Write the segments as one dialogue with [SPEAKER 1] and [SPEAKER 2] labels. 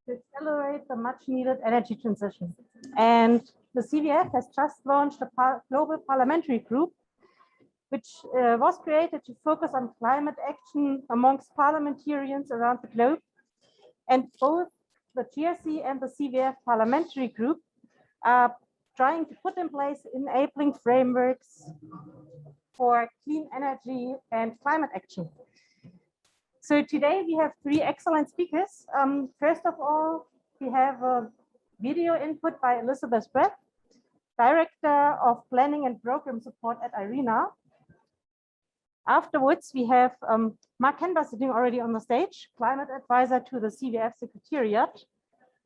[SPEAKER 1] to accelerate the much-needed energy transition. And the CVF has just launched a Global Parliamentary Group, which was created to focus on climate action amongst parliamentarians around the globe. And both the GRC and the CVF Parliamentary Group are trying to put in place enabling frameworks for clean energy and climate action. So today we have three excellent speakers. First of all, we have a video input by Elizabeth Brett, Director of Planning and Program Support at IRENA. Afterwards, we have Mark Kenber sitting already on the stage, Climate Advisor to the CVF Secretariat,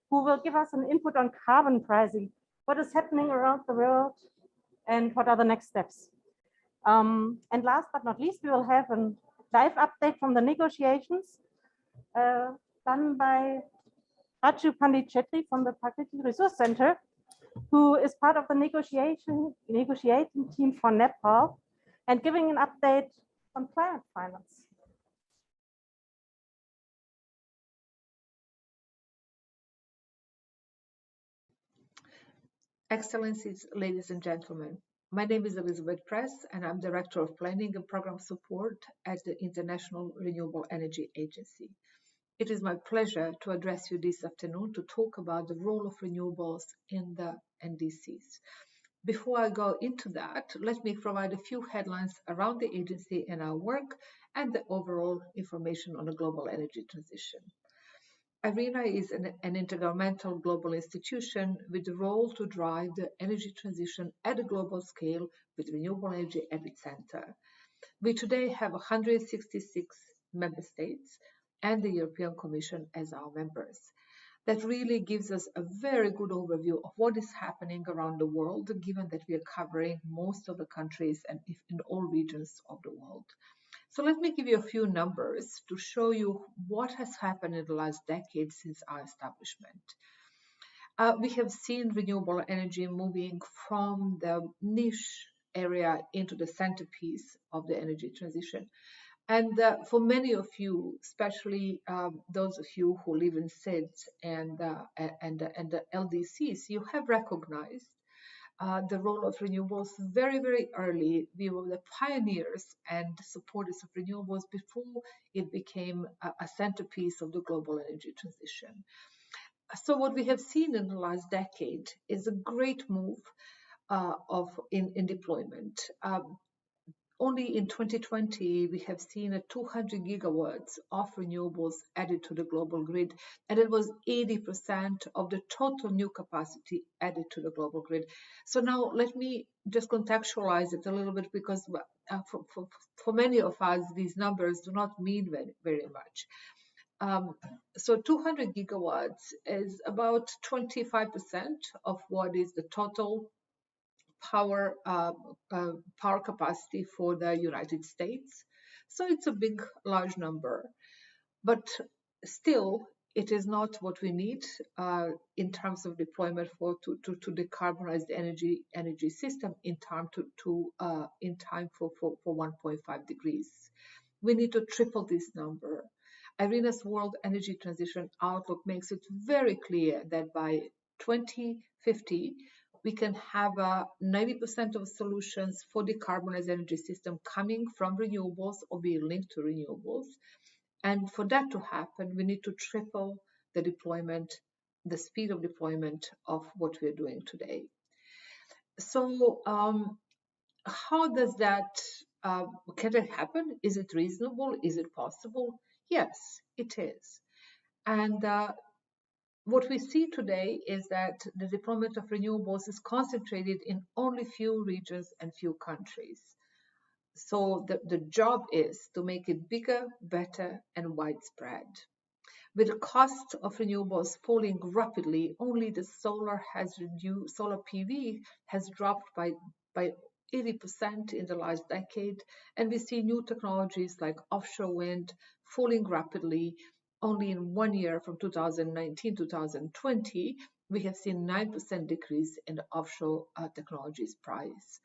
[SPEAKER 1] who will give us an input on carbon pricing, what is happening around the world, and what are the next steps. And last but not least, we will have a live update from the negotiations done by Raju Pandit Chhetri from the Prakriti Resource Center, who is part of the negotiating team for Nepal and giving an update on climate finance.
[SPEAKER 2] Excellencies, ladies and gentlemen, my name is Elizabeth Press, and I'm Director of Planning and Program Support at the International Renewable Energy Agency. It is my pleasure to address you this afternoon to talk about the role of renewables in the NDCs. Before I go into that, let me provide a few headlines around the agency and our work and the overall information on the global energy transition. IRENA is an intergovernmental global institution with the role to drive the energy transition at a global scale with renewable energy at its center. We today have 166 member states and the European Commission as our members. That really gives us a very good overview of what is happening around the world, given that we are covering most of the countries and in all regions of the world. So let me give you a few numbers to show you what has happened in the last decade since our establishment. We have seen renewable energy moving from the niche area into the centerpiece of the energy transition. And for many of you, especially those of you who live in SIDS and the LDCs, you have recognized the role of renewables very, very early. We were the pioneers and supporters of renewables before it became a centerpiece of the global energy transition. So what we have seen in the last decade is a great move in deployment. Only in 2020, we have seen a 200 gigawatts of renewables added to the global grid, and it was 80% of the total new capacity added to the global grid. So now let me just contextualize it a little bit, because for many of us, these numbers do not mean very much. So 200 gigawatts is about 25% of what is the total power capacity for the United States. So it's a big, large number, but still it is not what we need in terms of deployment to decarbonize the energy system in time for 1.5 degrees. We need to triple this number. IRENA's World Energy Transition Outlook makes it very clear that by 2050, we can have 90% of solutions for decarbonized energy system coming from renewables or being linked to renewables. And for that to happen, we need to triple the deployment, the speed of deployment of what we're doing today. So how does that, can it happen? Is it reasonable? Is it possible? Yes, it is. And what we see today is that the deployment of renewables is concentrated in only few regions and few countries. So the job is to make it bigger, better, and widespread. With the cost of renewables falling rapidly, only the solar PV has dropped by 80% in the last decade, and we see new technologies like offshore wind falling rapidly. Only in 1 year, from 2019 to 2020, we have seen 9% decrease in the offshore technologies price.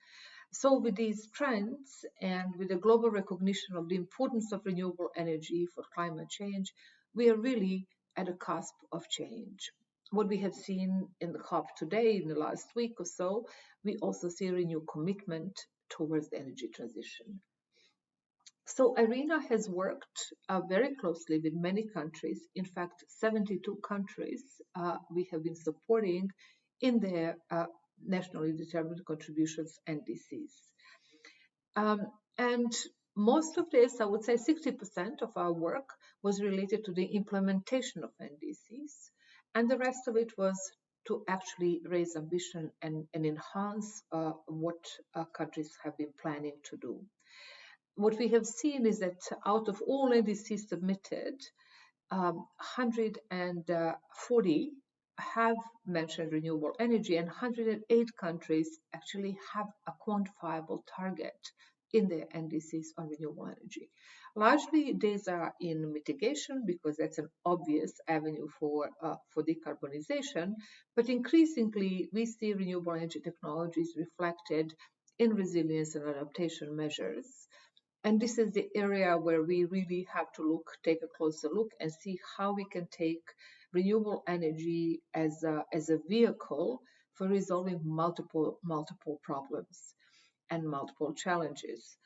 [SPEAKER 2] So with these trends and with the global recognition of the importance of renewable energy for climate change, we are really at a cusp of change. What we have seen in the COP today, in the last week or so, we also see a renewed commitment towards the energy transition. So IRENA has worked very closely with many countries. In fact, 72 countries we have been supporting in their nationally determined contributions, NDCs. And most of this, I would say 60% of our work was related to the implementation of NDCs, and the rest of it was to actually raise ambition and enhance what countries have been planning to do. What we have seen is that out of all NDCs submitted, 140 have mentioned renewable energy, and 108 countries actually have a quantifiable target in their NDCs on renewable energy. Largely, these are in mitigation because that's an obvious avenue for decarbonization, but increasingly we see renewable energy technologies reflected in resilience and adaptation measures. And this is the area where we really have to take a closer look and see how we can take renewable energy as a vehicle for resolving multiple problems and multiple challenges.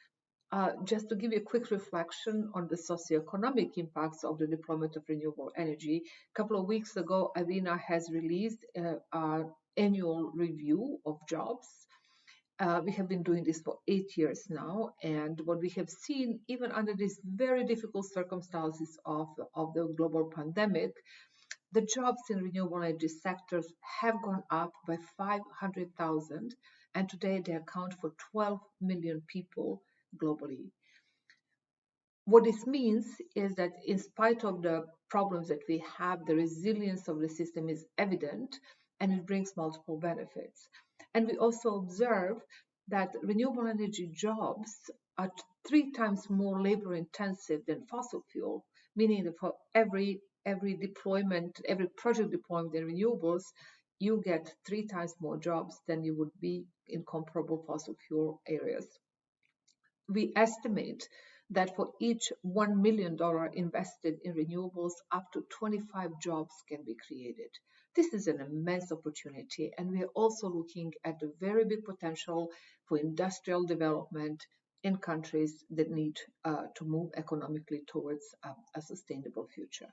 [SPEAKER 2] Just to give you a quick reflection on the socio-economic impacts of the deployment of renewable energy, a couple of weeks ago, IRENA has released our annual review of jobs. We have been doing this for 8 years now, and what we have seen, even under these very difficult circumstances of the global pandemic, the jobs in renewable energy sectors have gone up by 500,000, and today they account for 12 million people globally. What this means is that in spite of the problems that we have, the resilience of the system is evident, and it brings multiple benefits. And we also observe that renewable energy jobs are 3 times more labor intensive than fossil fuel, meaning that for every deployment, every project deployment in renewables, you get 3 times more jobs than you would be in comparable fossil fuel areas. We estimate that for each $1 million invested in renewables, up to 25 jobs can be created. This is an immense opportunity, and we are also looking at the very big potential for industrial development in countries that need to move economically towards a sustainable future.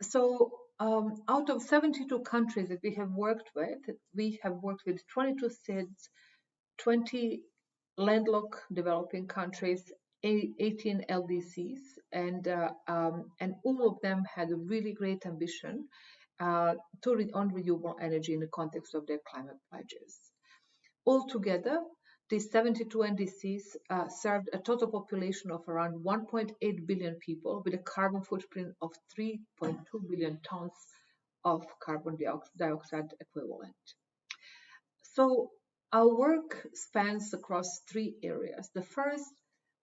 [SPEAKER 2] So out of 72 countries that we have worked with 22 SIDS, 20 landlocked developing countries, 18 LDCs, and all of them had a really great ambition on renewable energy in the context of their climate pledges. Altogether, these 72 NDCs served a total population of around 1.8 billion people with a carbon footprint of 3.2 billion tons of carbon dioxide equivalent. So our work spans across 3 areas. The first,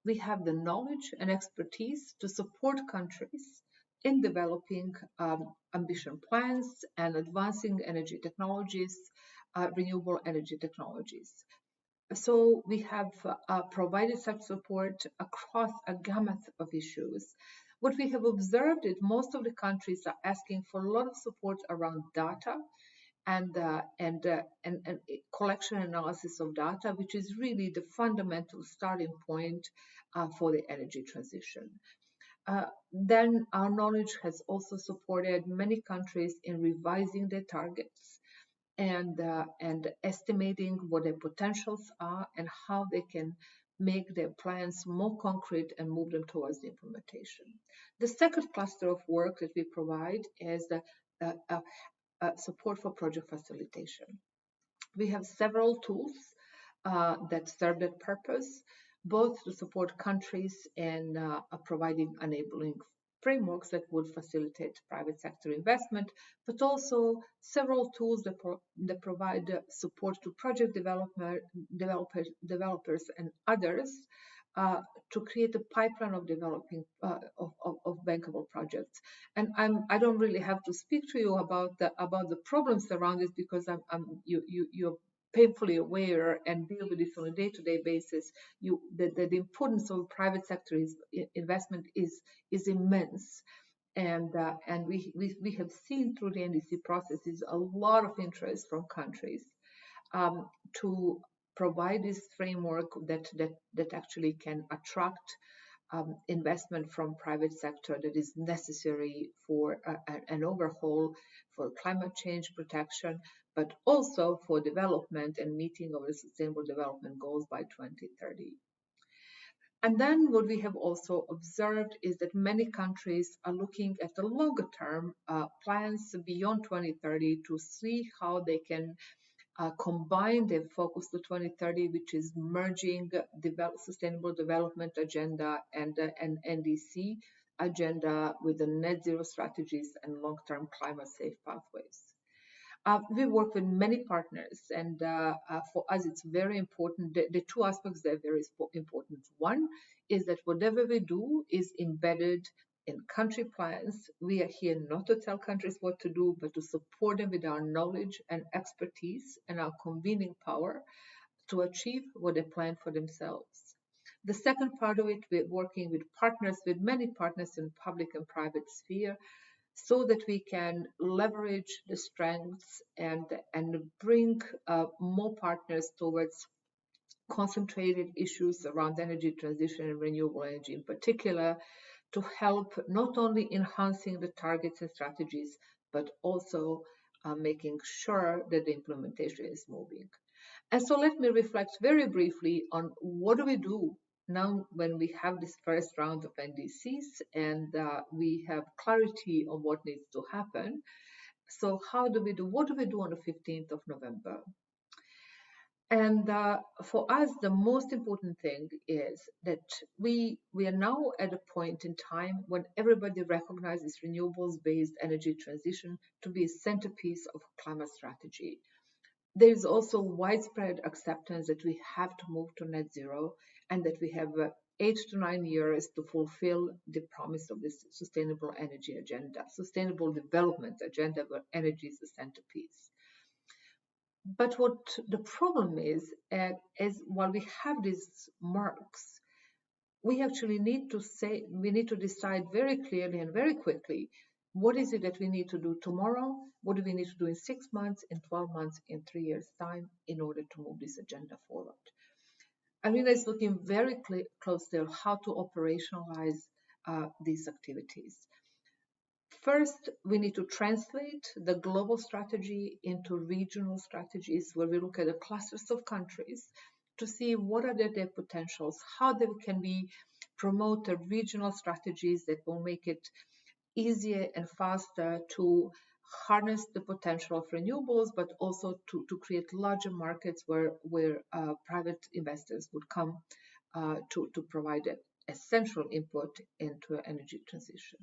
[SPEAKER 2] we have the knowledge and expertise to support countries in developing ambition plans and advancing energy technologies, renewable energy technologies. So we have provided such support across a gamut of issues. What we have observed is most of the countries are asking for a lot of support around data and collection analysis of data, which is really the fundamental starting point for the energy transition. Then our knowledge has also supported many countries in revising their targets and estimating what their potentials are and how they can make their plans more concrete and move them towards the implementation. The second cluster of work that we provide is the support for project facilitation. We have several tools that serve that purpose, both to support countries in providing enabling frameworks that would facilitate private sector investment, but also several tools that provide support to project developers and others to create a pipeline of developing of bankable projects. And I don't really have to speak to you about the problems around it because you're painfully aware and deal with this on a day-to-day basis. The importance of private sector investment is immense, And we have seen through the NDC processes a lot of interest from countries to provide this framework that actually can attract investment from private sector that is necessary for an overhaul, for climate change protection, but also for development and meeting of the Sustainable Development Goals by 2030. And then what we have also observed is that many countries are looking at the longer term plans beyond 2030 to see how they can combine their focus to 2030, which is merging sustainable development agenda and an NDC agenda with the net zero strategies and long-term climate safe pathways. We work with many partners, and for us, it's very important. The two aspects that are very important. One is that whatever we do is embedded in country plans. We are here not to tell countries what to do, but to support them with our knowledge and expertise and our convening power to achieve what they plan for themselves. The second part of it, we're working with partners, with many partners in public and private sphere, so that we can leverage the strengths and bring more partners towards concentrated issues around energy transition and renewable energy in particular, to help not only enhancing the targets and strategies, but also making sure that the implementation is moving. And so let me reflect very briefly on what do we do now when we have this first round of NDCs and we have clarity on what needs to happen. So what do we do on the 15th of November? And for us, the most important thing is that we are now at a point in time when everybody recognizes renewables-based energy transition to be a centerpiece of climate strategy. There is also widespread acceptance that we have to move to net zero and that we have 8 to 9 years to fulfill the promise of this sustainable energy agenda, sustainable development agenda where energy is the centerpiece. But what the problem is while we have these marks, we actually need to decide very clearly and very quickly what is it that we need to do tomorrow, what do we need to do in 6 months, in 12 months, in 3 years' time in order to move this agenda forward. IRENA is looking very closely at how to operationalize these activities. First, we need to translate the global strategy into regional strategies where we look at the clusters of countries to see what are their potentials, how they can be promote the regional strategies that will make it easier and faster to harness the potential of renewables, but also to create larger markets where private investors would come to provide an essential input into energy transition.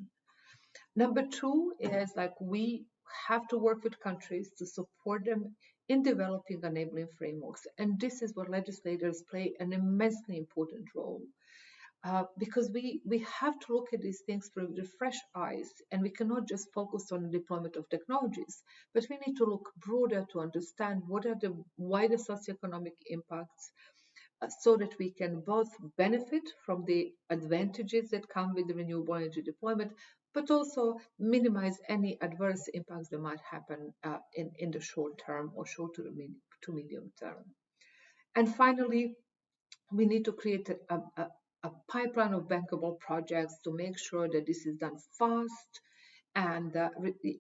[SPEAKER 2] Number two is we have to work with countries to support them in developing enabling frameworks. And this is where legislators play an immensely important role. Because we have to look at these things with fresh eyes, and we cannot just focus on the deployment of technologies, but we need to look broader to understand what are the wider socioeconomic impacts so that we can both benefit from the advantages that come with the renewable energy deployment, but also minimize any adverse impacts that might happen in the short term or short to medium term. And finally, we need to create a pipeline of bankable projects to make sure that this is done fast. And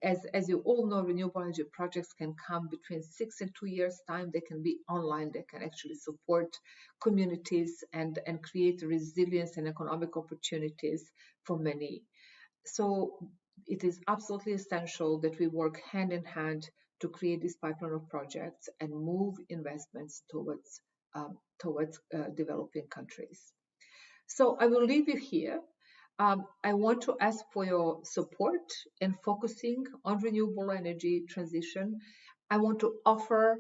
[SPEAKER 2] as you all know, renewable energy projects can come between 6 and 2 years' time. They can be online. They can actually support communities and create resilience and economic opportunities for many. So it is absolutely essential that we work hand in hand to create this pipeline of projects and move investments towards developing countries. So I will leave you here. I want to ask for your support in focusing on renewable energy transition. I want to offer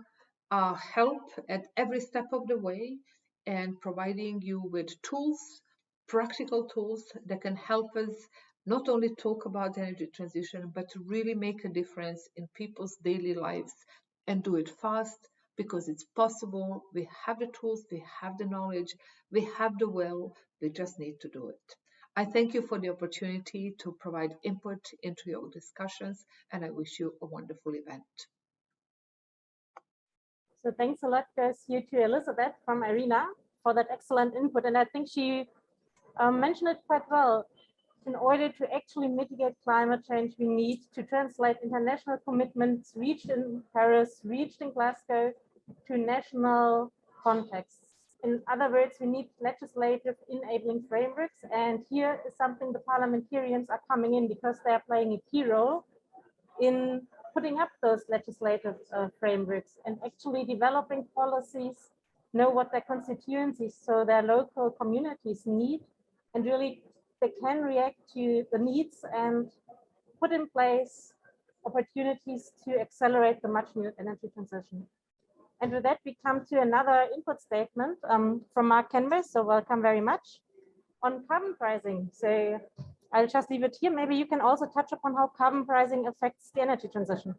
[SPEAKER 2] help at every step of the way and providing you with tools, practical tools that can help us not only talk about energy transition, but to really make a difference in people's daily lives and do it fast, because it's possible. We have the tools, we have the knowledge, we have the will, we just need to do it. I thank you for the opportunity to provide input into your discussions, and I wish you a wonderful event.
[SPEAKER 1] So thanks a lot goes here to Elizabeth from IRENA for that excellent input. And I think she mentioned it quite well. In order to actually mitigate climate change, we need to translate international commitments reached in Paris, reached in Glasgow, to national contexts. In other words, we need legislative enabling frameworks. And here is something the parliamentarians are coming in because they are playing a key role in putting up those legislative frameworks and actually developing policies, know what their constituencies, so their local communities need, and really they can react to the needs and put in place opportunities to accelerate the much needed energy transition. And with that, we come to another input statement from Mark Kenber. So welcome very much on carbon pricing. So I'll just leave it here. Maybe you can also touch upon how carbon pricing affects the energy transition.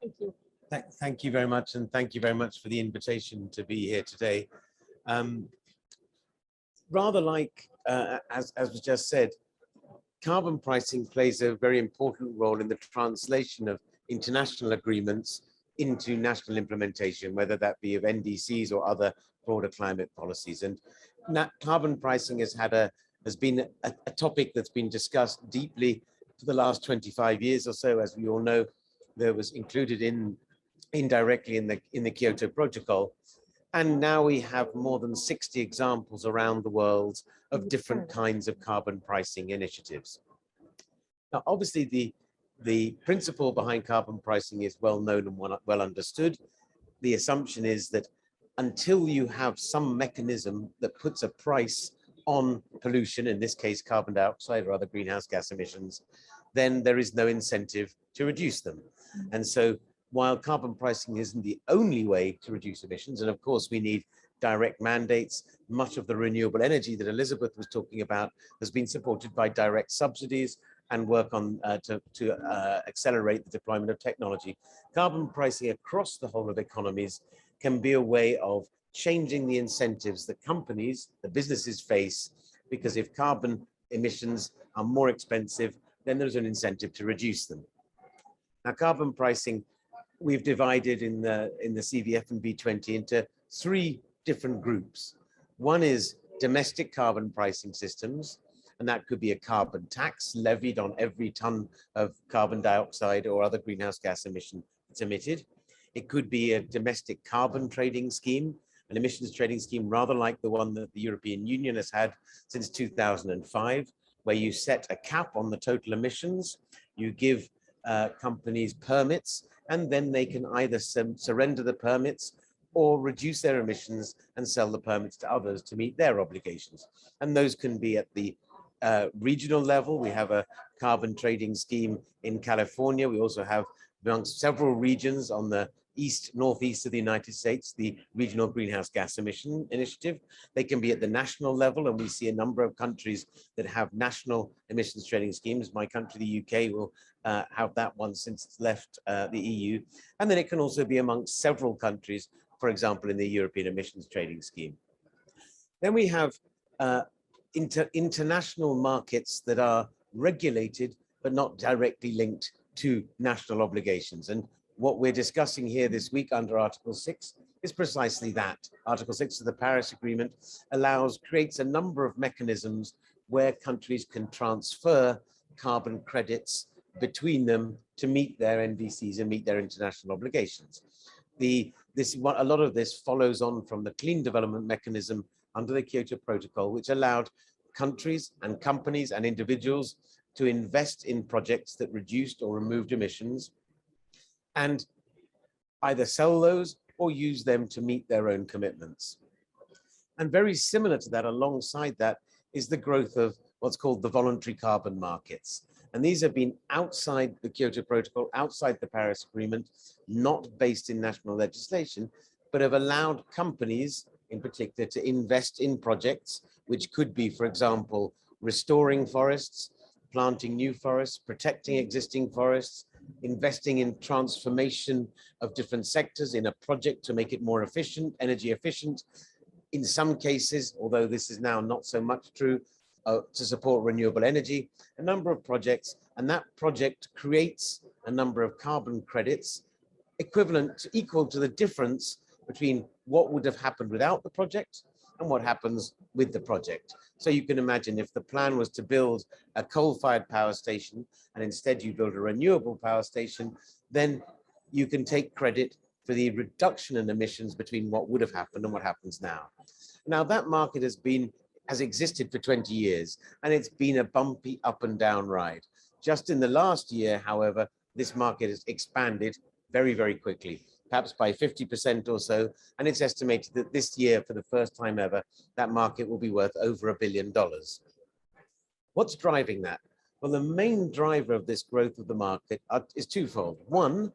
[SPEAKER 1] Thank you.
[SPEAKER 3] Thank you very much. And thank you very much for the invitation to be here today. Rather like, as was just said, carbon pricing plays a very important role in the translation of international agreements into national implementation, whether that be of NDCs or other broader climate policies. And carbon pricing has been a topic that's been discussed deeply for the last 25 years or so. As we all know, there was included indirectly in the Kyoto Protocol. And now we have more than 60 examples around the world of different kinds of carbon pricing initiatives. Now, obviously, the principle behind carbon pricing is well known and well understood. The assumption is that until you have some mechanism that puts a price on pollution, in this case, carbon dioxide or other greenhouse gas emissions, then there is no incentive to reduce them. And so while carbon pricing isn't the only way to reduce emissions, and of course we need direct mandates, much of the renewable energy that Elizabeth was talking about has been supported by direct subsidies and work on to accelerate the deployment of technology. Carbon pricing across the whole of economies can be a way of changing the incentives that companies, the businesses face, because if carbon emissions are more expensive, then there's an incentive to reduce them. Now, carbon pricing, we've divided in the CVF and B20 into three different groups. One is domestic carbon pricing systems, and that could be a carbon tax levied on every ton of carbon dioxide or other greenhouse gas emission that's emitted. It could be a domestic carbon trading scheme, an emissions trading scheme rather like the one that the European Union has had since 2005, where you set a cap on the total emissions, you give companies permits, and then they can either surrender the permits or reduce their emissions and sell the permits to others to meet their obligations. And those can be at the regional level. We have a carbon trading scheme in California. We also have amongst several regions on the northeast of the United States, the Regional Greenhouse Gas Emission Initiative. They can be at the national level, and we see a number of countries that have national emissions trading schemes. My country, the UK, will have that one since it's left the EU. And then it can also be amongst several countries, for example, in the European Emissions Trading Scheme. Then we have international markets that are regulated, but not directly linked to national obligations. And what we're discussing here this week under Article 6 is precisely that. Article 6 of the Paris Agreement creates a number of mechanisms where countries can transfer carbon credits between them to meet their NDCs and meet their international obligations. A lot of this follows on from the Clean Development Mechanism under the Kyoto Protocol, which allowed countries and companies and individuals to invest in projects that reduced or removed emissions and either sell those or use them to meet their own commitments. And very similar to that, alongside that, is the growth of what's called the voluntary carbon markets. And these have been outside the Kyoto Protocol, outside the Paris Agreement, not based in national legislation, but have allowed companies in particular to invest in projects, which could be, for example, restoring forests, planting new forests, protecting existing forests, investing in transformation of different sectors in a project to make it more efficient, energy efficient. In some cases, although this is now not so much true, to support renewable energy, a number of projects, and that project creates a number of carbon credits equal to the difference between what would have happened without the project and what happens with the project. So you can imagine if the plan was to build a coal-fired power station and instead you build a renewable power station, then you can take credit for the reduction in emissions between what would have happened and what happens now. Now that market has existed for 20 years and it's been a bumpy up and down ride. Just in the last year, however, this market has expanded very, very quickly, perhaps by 50% or so. And it's estimated that this year, for the first time ever, that market will be worth over $1 billion. What's driving that? Well, the main driver of this growth of the market is twofold. One,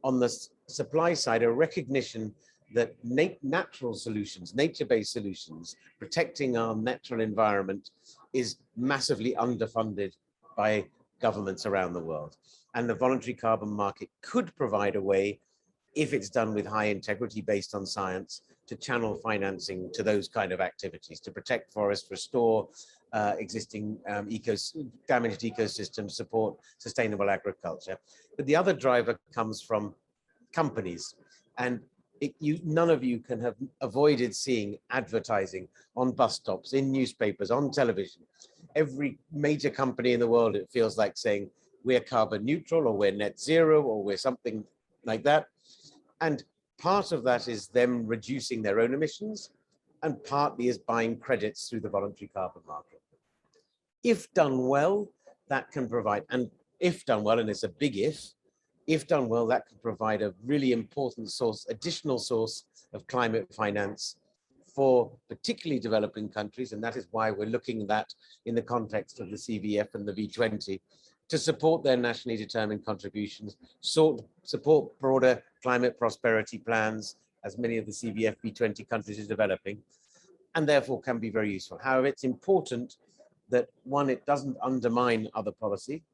[SPEAKER 3] on the supply side, a recognition that natural solutions, nature-based solutions, protecting our natural environment is massively underfunded by governments around the world. And the voluntary carbon market could provide a way, if it's done with high integrity based on science, to channel financing to those kind of activities, to protect forests, restore existing damaged ecosystems, support sustainable agriculture. But the other driver comes from companies. And none of you can have avoided seeing advertising on bus stops, in newspapers, on television. Every major company in the world, it feels like saying, we're carbon neutral, or we're net zero, or we're something like that. And part of that is them reducing their own emissions, and partly is buying credits through the voluntary carbon market. If done well, that can provide, and if done well, and it's a big if done well, that can provide a really important additional source of climate finance for particularly developing countries. And that is why we're looking at that in the context of the CVF and the V20 to support their nationally determined contributions, support broader climate prosperity plans, as many of the CVF V20 countries are developing, and therefore can be very useful. However, it's important that, one, it doesn't undermine other policy,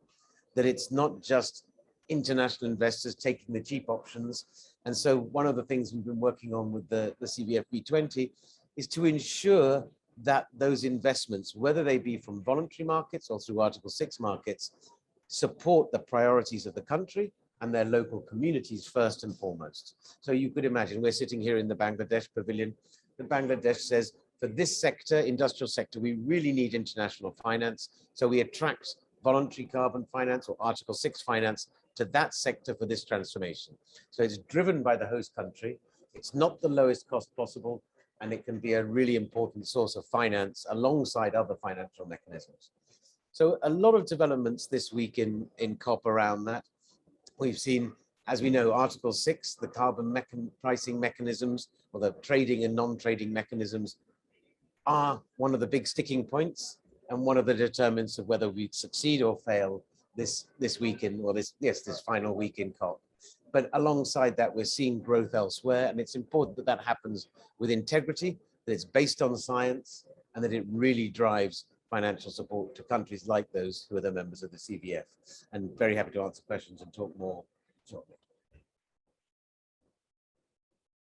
[SPEAKER 3] that it's not just international investors taking the cheap options. And so one of the things we've been working on with the CVF V20 is to ensure that those investments, whether they be from voluntary markets or through Article 6 markets, support the priorities of the country and their local communities first and foremost. So you could imagine we're sitting here in the Bangladesh pavilion. The Bangladesh says, for this sector, industrial sector, we really need international finance. So we attract voluntary carbon finance or Article 6 finance to that sector for this transformation. So it's driven by the host country. It's not the lowest cost possible, and it can be a really important source of finance alongside other financial mechanisms. So a lot of developments this week in COP around that. We've seen, as we know, Article 6, the carbon pricing mechanisms, or the trading and non-trading mechanisms, are one of the big sticking points and one of the determinants of whether we succeed or fail this weekend, or this final week in COP. But alongside that, we're seeing growth elsewhere, and it's important that that happens with integrity, that it's based on science, and that it really drives financial support to countries like those who are the members of the CVF. And very happy to answer questions and talk more shortly.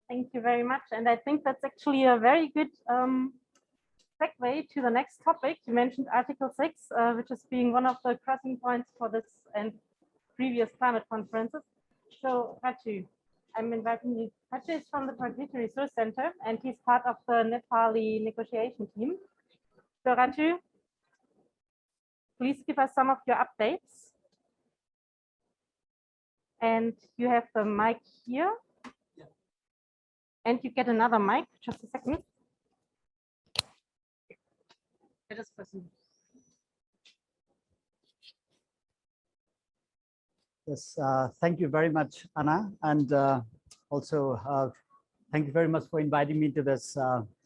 [SPEAKER 1] Thank you very much. And I think that's actually a very good segue to the next topic. You mentioned Article 6, which is being one of the crossing points for this and previous climate conferences. So Raju, I'm inviting you. Raju is from the Prakriti Resource Center, and he's part of the Nepali negotiation team. So Raju, please give us some of your updates. And you have the mic here. Yeah. And you get another mic, just a second.
[SPEAKER 4] Yes, thank you very much, Anna. And also, thank you very much for inviting me to this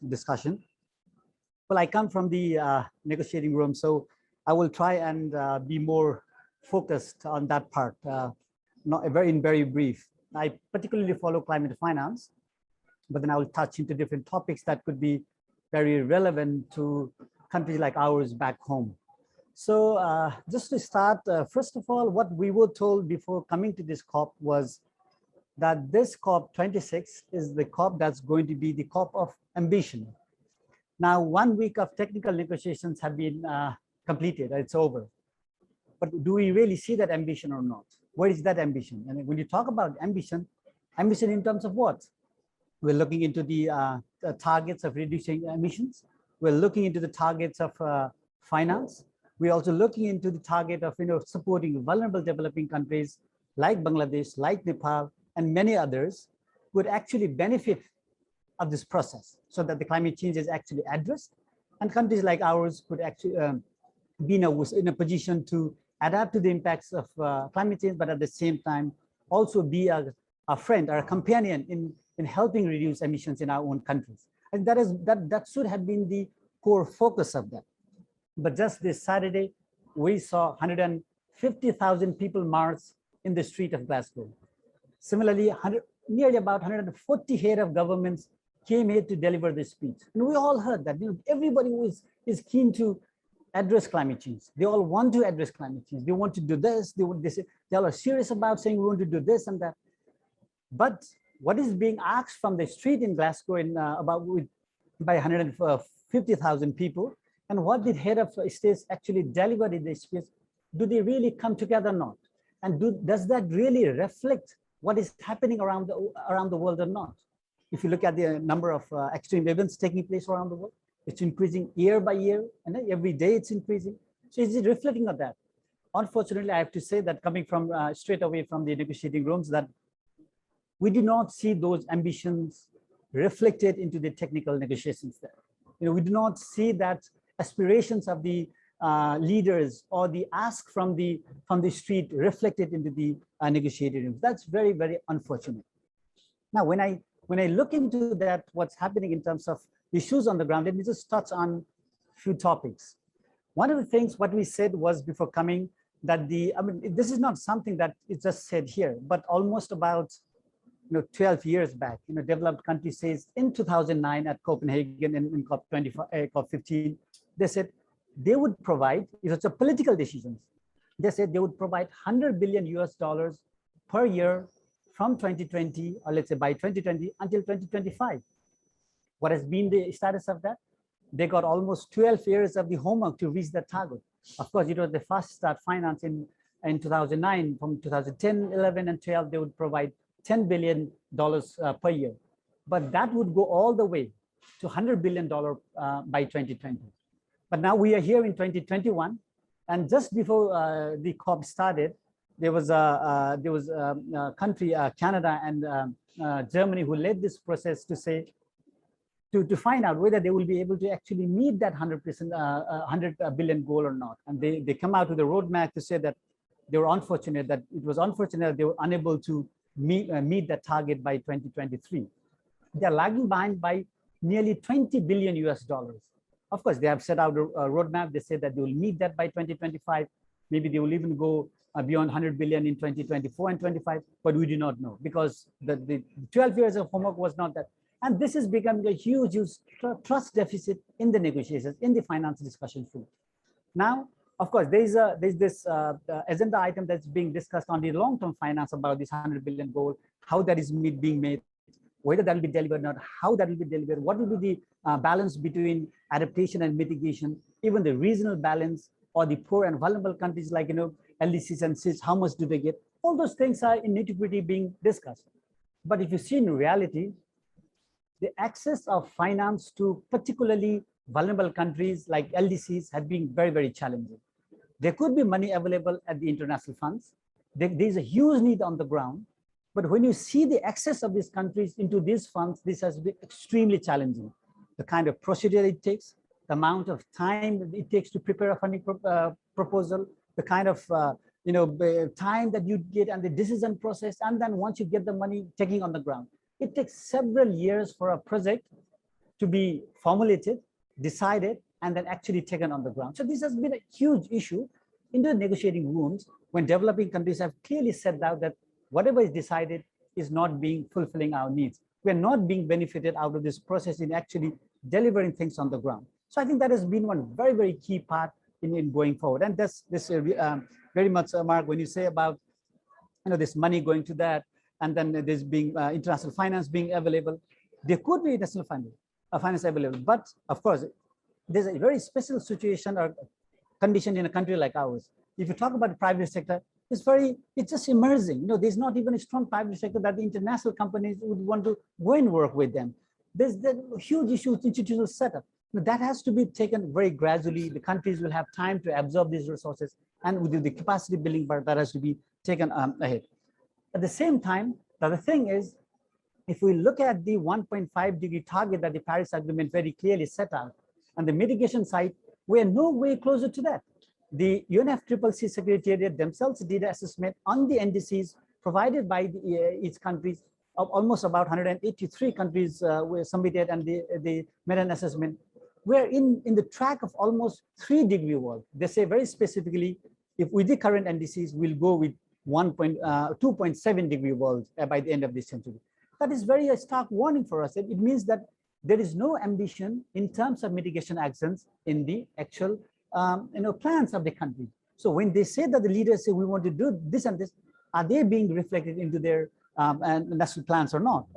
[SPEAKER 4] discussion. Well, I come from the negotiating room, so I will try and be more focused on that part, very brief. I particularly follow climate finance, but then I will touch into different topics that could be very relevant to countries like ours back home. So just to start, first of all, what we were told before coming to this COP was that this COP26 is the COP that's going to be the COP of ambition. Now, 1 week of technical negotiations have been completed. It's over. But do we really see that ambition or not? Where is that ambition? And when you talk about ambition, ambition in terms of what? We're looking into the targets of reducing emissions. We're looking into the targets of finance. We're also looking into the target of supporting vulnerable developing countries like Bangladesh, like Nepal, and many others would actually benefit of this process so that the climate change is actually addressed, and countries like ours could actually be in a position to adapt to the impacts of climate change, but at the same time also be a friend or a companion in helping reduce emissions in our own countries. And that should have been the core focus of that. But just this Saturday, we saw 150,000 people march in the street of Glasgow. Similarly, nearly about 140 head of governments came here to deliver this speech. And we all heard that everybody is keen to address climate change. They all want to address climate change. They want to do this. They all are serious about saying we want to do this and that. But what is being asked from the street in Glasgow by 150,000 people, and what did head of states actually deliver in this speech? Do they really come together or not? And does that really reflect what is happening around the world or not? If you look at the number of extreme events taking place around the world, it's increasing year by year, and every day it's increasing. So is it reflecting on that? Unfortunately, I have to say that coming from straight away from the negotiating rooms, that we do not see those ambitions reflected into the technical negotiations there. We do not see that aspirations of the leaders or the ask from the street reflected into the negotiating rooms. That's very, very unfortunate. Now, when I look into that, what's happening in terms of issues on the ground, let me just touch on a few topics. One of the things what we said was before coming that this is not something that is just said here, but almost about 12 years back, developed countries says in 2009 at Copenhagen in COP15, they said they would provide, it's a political decisions. They said they would provide $100 billion per year from 2020, or let's say by 2020 until 2025. What has been the status of that? They got almost 12 years of the homework to reach that target. Of course, it was the first start finance in 2009. From 2010, 11, and 12, they would provide $10 billion per year. But that would go all the way to $100 billion by 2020. But now we are here in 2021, and just before the COP started, there was a country, Canada and Germany, who led this process to say, to find out whether they will be able to actually meet that 100 billion goal or not. And they come out with a roadmap to say that they were unfortunate, that it was unfortunate that they were unable to meet that target by 2023. They're lagging behind by nearly $20 billion. Of course, they have set out a roadmap. They say that they will meet that by 2025. Maybe they will even go beyond 100 billion in 2024 and 25, but we do not know, because the 12 years of homework was not that. And this is becoming a huge trust deficit in the negotiations, in the finance discussion too. Now, of course, there's this agenda item that's being discussed on the long-term finance about this 100 billion goal, how that is being made, whether that will be delivered or not, how that will be delivered, what will be the balance between adaptation and mitigation, even the regional balance, or the poor and vulnerable countries like LDCs and CIS, how much do they get? All those things are in nitty-gritty being discussed. But if you see in reality, the access of finance to particularly vulnerable countries like LDCs have been very, very challenging. There could be money available at the international funds. There's a huge need on the ground. But when you see the access of these countries into these funds, this has been extremely challenging. The kind of procedure it takes, the amount of time it takes to prepare a funding proposal, the kind of time that you get, and the decision process, and then once you get the money, taking on the ground. It takes several years for a project to be formulated, decided, and then actually taken on the ground. So this has been a huge issue in the negotiating rooms when developing countries have clearly said out that whatever is decided is not fulfilling our needs. We're not being benefited out of this process in actually delivering things on the ground. So I think that has been one very, very key part in going forward. And that's very much, Mark, when you say about this money going to that, and then there's being international finance being available, there could be international funding. finance available. But of course, there's a very special situation or condition in a country like ours. If you talk about the private sector, it's just emerging. You know, there's not even a strong private sector that the international companies would want to go and work with them. There's the huge issue with institutional setup. That has to be taken very gradually. The countries will have time to absorb these resources, and with the capacity building part that has to be taken ahead. At the same time, the other thing is, if we look at the 1.5-degree target that the Paris Agreement very clearly set out, on the mitigation side, we are no way closer to that. The UNFCCC Secretariat themselves did an assessment on the NDCs provided by each countries. Of almost about 183 countries were submitted, and they made an assessment. We're in the track of almost 3-degree world. They say very specifically, if with the current NDCs, we'll go with 2.7-degree world by the end of this century. That is very a stark warning for us. It means that there is no ambition in terms of mitigation actions in the actual plans of the country. So when they say that the leaders say we want to do this and this, are they being reflected into their national plans or not?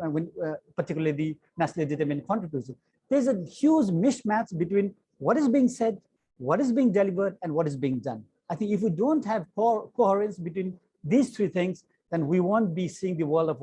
[SPEAKER 4] Particularly the nationally determined contribution. There's a huge mismatch between what is being said, what is being delivered, and what is being done. I think if we don't have coherence between these three things, then we won't be seeing the world of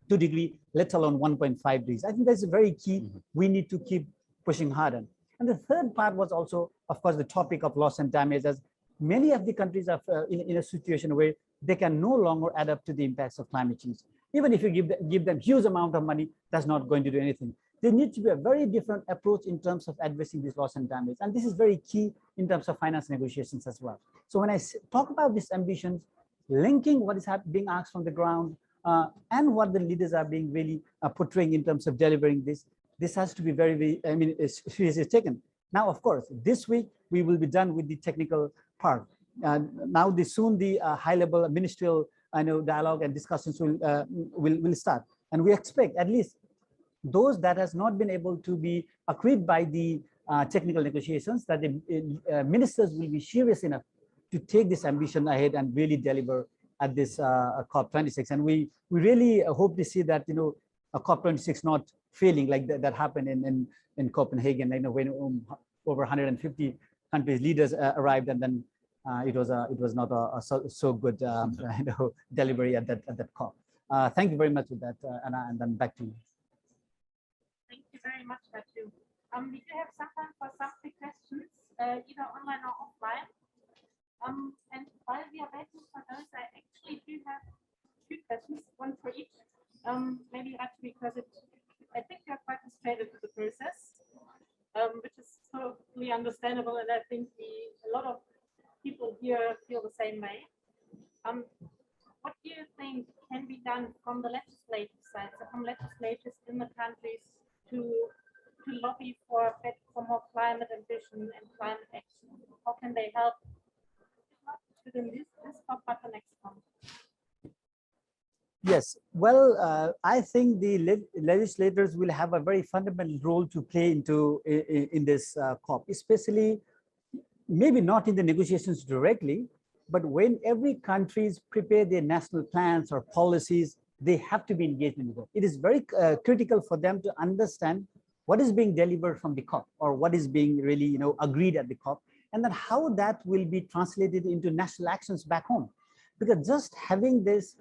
[SPEAKER 4] 2 degree, let alone 1.5 degrees. I think that's very key. We need to keep pushing harder. And the third part was also, of course, the topic of loss and damage, as many of the countries are in a situation where they can no longer adapt to the impacts of climate change. Even if you give them huge amount of money, that's not going to do anything. There needs to be a very different approach in terms of addressing this loss and damage. And this is very key in terms of finance negotiations as well. So when I talk about these ambitions, linking what is being asked from the ground and what the leaders are being really portraying in terms of delivering this has to be very, seriously taken. Now, of course, this week we will be done with the technical part. Now, soon the high-level ministerial dialogue and discussions will start, and we expect at least those that has not been able to be agreed by the technical negotiations, that the ministers will be serious enough to take this ambition ahead and really deliver at this COP26. And we really hope to see that a COP26 not failing like that happened in Copenhagen. When over 150 countries leaders arrived, and then it was not a so good delivery at that COP. Thank you very much for that, Anna, and then back to you.
[SPEAKER 1] Thank you very much, Raju. We do have some time for some quick questions, either online or offline. And while we are waiting for those, I actually do have 2 questions, one for each. Maybe Raju, because I think you're quite frustrated with the process, which is totally understandable, and I think a lot of people here feel the same way. What do you think can be done from the legislative side, so from legislators in the countries to lobby for more climate ambition and climate action? How can they help? Not within this COP, but the next one.
[SPEAKER 4] Yes, well, I think the legislators will have a very fundamental role to play in this COP, especially maybe not in the negotiations directly, but when every countries prepare their national plans or policies, they have to be engaged in it. It is very critical for them to understand what is being delivered from the COP, or what is being really agreed at the COP, and then how that will be translated into national actions back home. Because just having this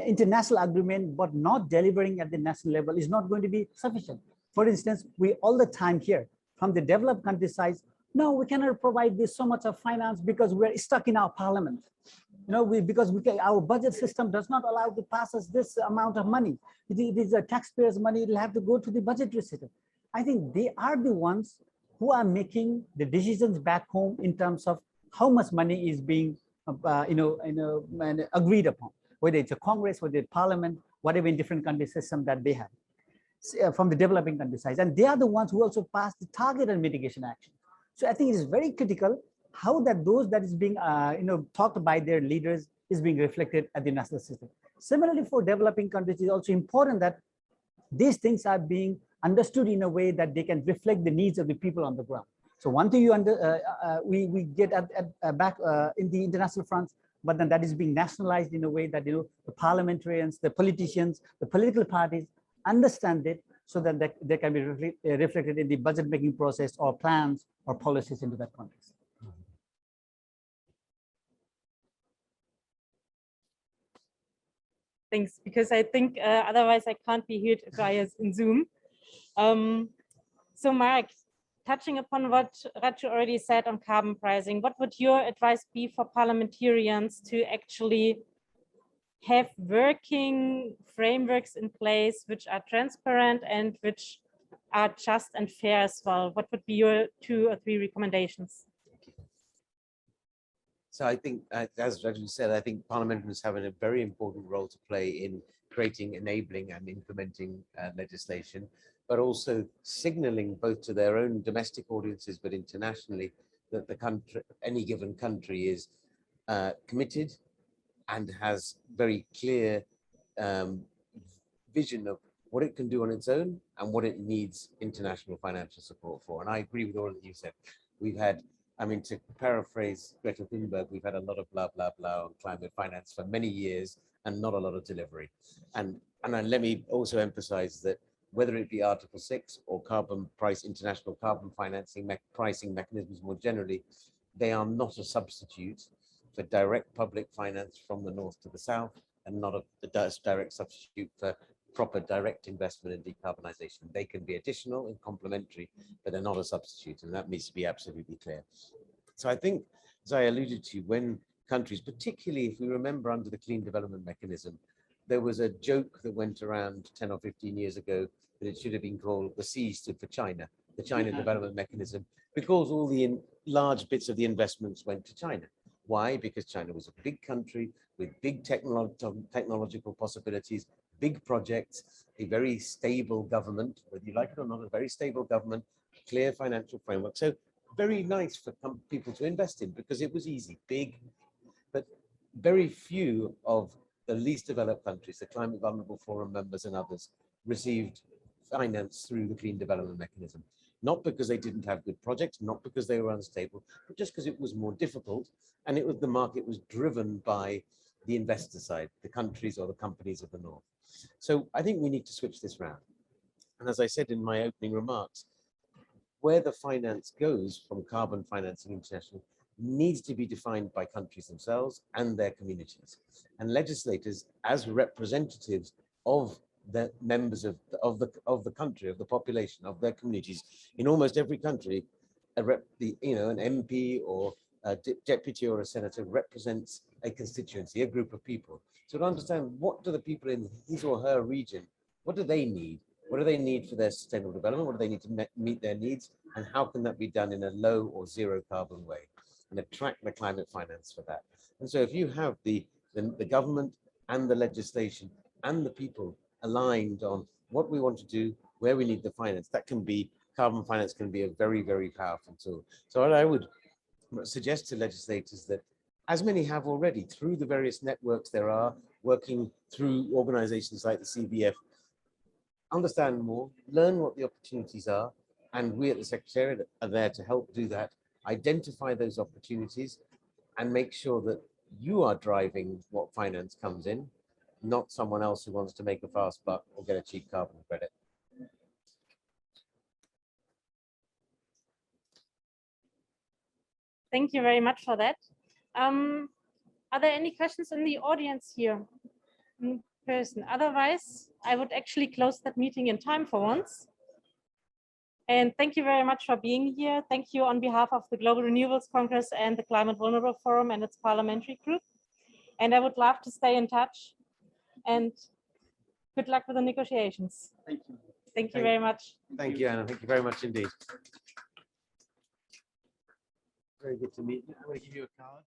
[SPEAKER 4] international agreement but not delivering at the national level is not going to be sufficient. For instance, we all the time hear from the developed countries, no, we cannot provide this so much of finance because we're stuck in our parliament. Our budget system does not allow to pass us this amount of money. It is a taxpayers' money. It'll have to go to the budgetary system. I think they are the ones who are making the decisions back home in terms of how much money is being agreed upon, whether it's a Congress, whether it's Parliament, whatever in different country system that they have from the developing countries. And they are the ones who also pass the target and mitigation action. So I think it is very critical how those that is being talked by their leaders is being reflected at the national system. Similarly, for developing countries, it's also important that these things are being understood in a way that they can reflect the needs of the people on the ground. So one thing we get back in the international fronts, but then that is being nationalized in a way that the parliamentarians, the politicians, the political parties understand it, so that they can be reflected in the budget making process or plans or policies into that context.
[SPEAKER 1] Thanks, because I think otherwise I can't be heard via in Zoom. So Mark, touching upon what Raju already said on carbon pricing, what would your advice be for parliamentarians to actually have working frameworks in place which are transparent and which are just and fair as well? What would be your 2 or 3 recommendations?
[SPEAKER 3] So I think, as Raju said, I think parliamentarians have a very important role to play in creating, enabling and implementing legislation, but also signaling both to their own domestic audiences, but internationally, that the country, any given country is committed and has very clear vision of what it can do on its own and what it needs international financial support for. And I agree with all that you said. We've had, I mean, to paraphrase Greta Thunberg, we've had a lot of blah, blah, blah on climate finance for many years and not a lot of delivery. And let me also emphasize that whether it be Article 6 or carbon price, international carbon financing, pricing mechanisms more generally, they are not a substitute for direct public finance from the north to the south, and not a direct substitute for proper direct investment in decarbonisation. They can be additional and complementary, but they're not a substitute, and that needs to be absolutely clear. So I think, as I alluded to, when countries, particularly if we remember under the Clean Development Mechanism, there was a joke that went around 10 or 15 years ago that it should have been called, the C stood for China, the China Development Mechanism, because all the large bits of the investments went to China. Why? Because China was a big country with big technological possibilities, big projects, a very stable government, whether you like it or not, a very stable government, clear financial framework. So very nice for people to invest in because it was easy, big, but very few of the least developed countries, the Climate Vulnerable Forum members and others, received finance through the Clean Development Mechanism. Not because they didn't have good projects, not because they were unstable, but just because it was more difficult, and it was, the market was driven by the investor side, the countries or the companies of the north. So I think we need to switch this round. And as I said in my opening remarks, where the finance goes from carbon financing international needs to be defined by countries themselves and their communities. And legislators, as representatives of the members of the country, of the population, of their communities, in almost every country, an MP or a deputy or a senator represents a constituency, a group of people. So to understand what do the people in his or her region, what do they need? What do they need for their sustainable development? What do they need to meet their needs? And how can that be done in a low or zero carbon way? And attract the climate finance for that. And so if you have the government and the legislation and the people aligned on what we want to do, where we need the finance, that can be, carbon finance can be a very, very powerful tool. So what I would suggest to legislators that, as many have already, through the various networks there are, working through organizations like the CBF, understand more, learn what the opportunities are, and we at the Secretariat are there to help do that, identify those opportunities, and make sure that you are driving what finance comes in, not someone else who wants to make a fast buck or get a cheap carbon credit.
[SPEAKER 1] Thank you very much for that. Are there any questions in the audience here in person? Otherwise, I would actually close that meeting in time for once. And thank you very much for being here. Thank you on behalf of the Global Renewables Congress and the Climate Vulnerable Forum and its Parliamentary Group. And I would love to stay in touch. And good luck with the negotiations.
[SPEAKER 4] Thank you.
[SPEAKER 1] Thank you very much.
[SPEAKER 3] Thank you, Anna. Thank you very much indeed. Very good to meet you. I'm going to give you a card.